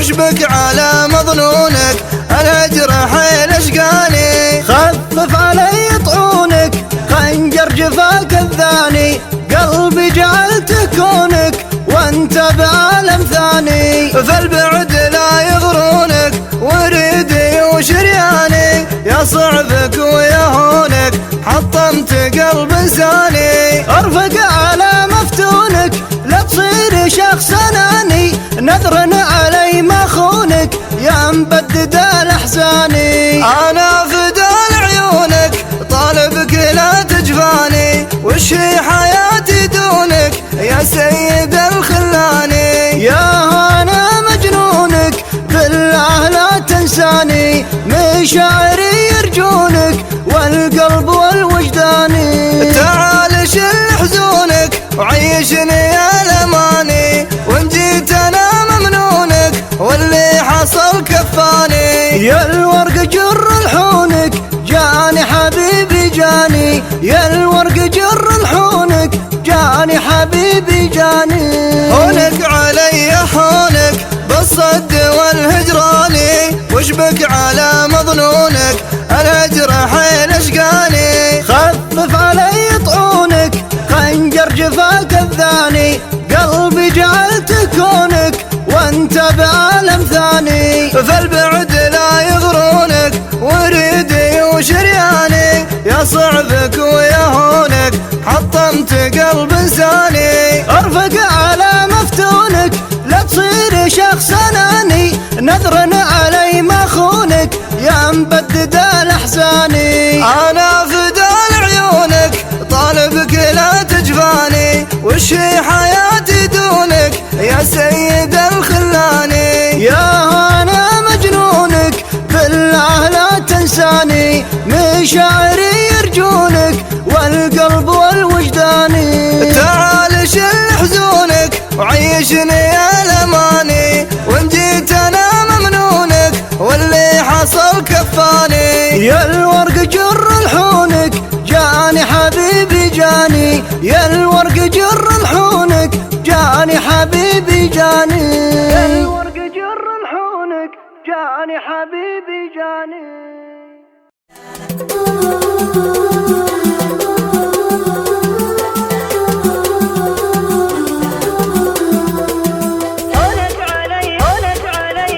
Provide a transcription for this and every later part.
وش بك على مظنونك؟ الهجر حيل اشقاني. خفف علي طعونك، خنجر جفاك الثاني، قلبي جعلته كونك وانت بعالم ثاني. فالبعد لا يغرونك وريدي وشرياني، يا صعبك ويا هونك حطمت قلب انساني. ارفق على مفتونك لا تصير شخص اناني، نذر علي ما خونك يا مبدد الاحزاني. انا فدال عيونك طالبك لا تجفاني، وش هي حياتي دونك يا سيد الخلاني. يا انا مجنونك بالله لا تنساني، مشاعري يرجونك والقلب والوجداني. تعال شل حزونك وعيشني يا الاماني، وان جيت انا ممنونك واللي حصل كفاني. يا الورق جر لحونك جاني حبيبي جاني، يا الورق جر لحونك جاني حبيبي جاني. هونك علي حونك بالصد والهجراني، وش بك على مظنونك؟ الهجر حيل اشقاني. خفف علي طعونك، خنجر جفاك الثاني، قلبي جعلته كونك وانت بعالم ثاني. فالبعد لا يغرونك وريدي وشرياني، يا صعبك ويا هونك حطمت قلب انساني. ارفق على مفتونك لا تصير شخص اناني، نذر علي ما خونك يا مبدد الاحزاني. انا فدال عيونك طالبك لا تجفاني، وش هي حياتي دونك يا سيد الخلاني. يا انا مجنونك بالله لا تنساني، مشاعري يرجونك والقلب والوجداني. تعال شل حزونك وعيشني يا الاماني، وان جيت انا ممنونك واللي حصل كفاني. يا الورق جر لحونك جاني حبيبي جاني، يا الورق جر لحونك جاني حبيبي جاني. يا الورق جر لحونك جاني حبيبي جاني.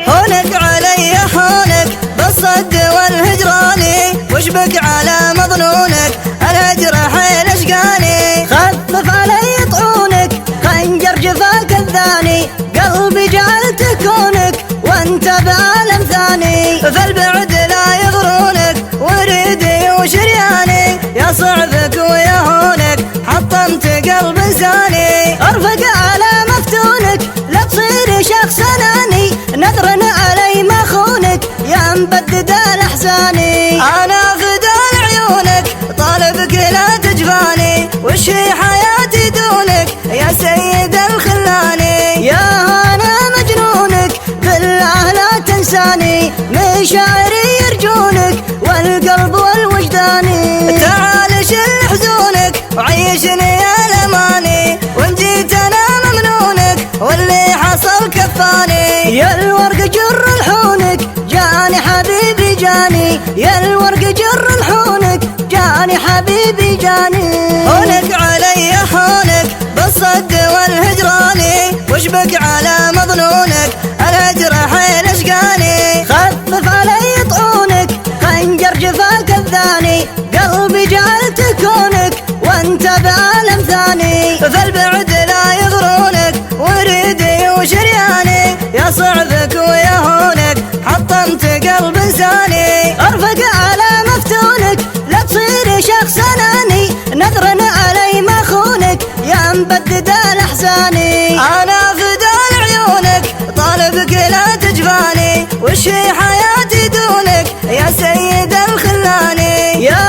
هونك علي حونك بالصد والهجراني، وش بك على مظنونك؟ الهجر حيل اشقاني. خفف علي طعونك، خنجر جفاك الثاني، قلبي جعلته كونك وانت بعالم ثاني. فالبعد لا يغرونك وريدي وشرياني، يا صعبك ويا هونك حطمت قلب انساني. ارفق على مفتونك لا تصير شخص اناني، نذر علي ما خونك يا مبدد الاحزاني. انا فدال عيونك طالبك لا تجفاني، وش هي حياتي دونك يا سيد الخلاني. يا انا مجنونك بالله لا تنساني، مشاعري يرجونك والقلب والوجداني. تعال شل حزونك وعيشني يا الاماني، وان جيت انا ممنونك واللي حصل كفاني. يا الورق جر لحونك جاني حبيبي جاني، يا الورق جر لحونك جاني حبيبي جاني. هونك علي حونك بالصد والهجراني، وش بك على مظنونك؟ الهجر حيل اشقاني. خفف علي طعونك، خنجر جفاك الثاني، قلبي جعلته كونك وانت بعالم ثاني. فالبعد لا يغرونك وريدي وشرياني، يا صعبك ويا هونك حطمت قلب انساني. ارفق على مفتونك لا تصير شخص اناني، نذر علي ما خونك يا مبدد الاحزاني. انا فدال عيونك طالبك لا تجفاني، وش هي حياتي دونك يا سيد الخلاني. يا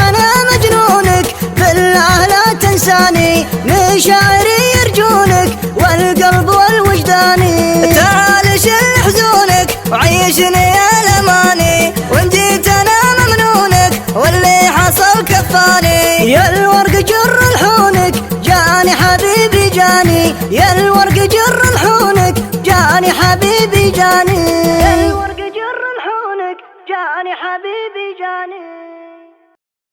انا مجنونك بالله لا تنساني، مشاعري يرجونك والقلب والوجداني. تعال شل حزونك وعيشني يا الاماني، وان جيت انا ممنونك واللي حصل كفاني. يا الورق جر لحونك جاني حبيبي جاني، يا الورق جر لحونك جاني حبيبي جاني. الورق جر لحونك جاني حبيبي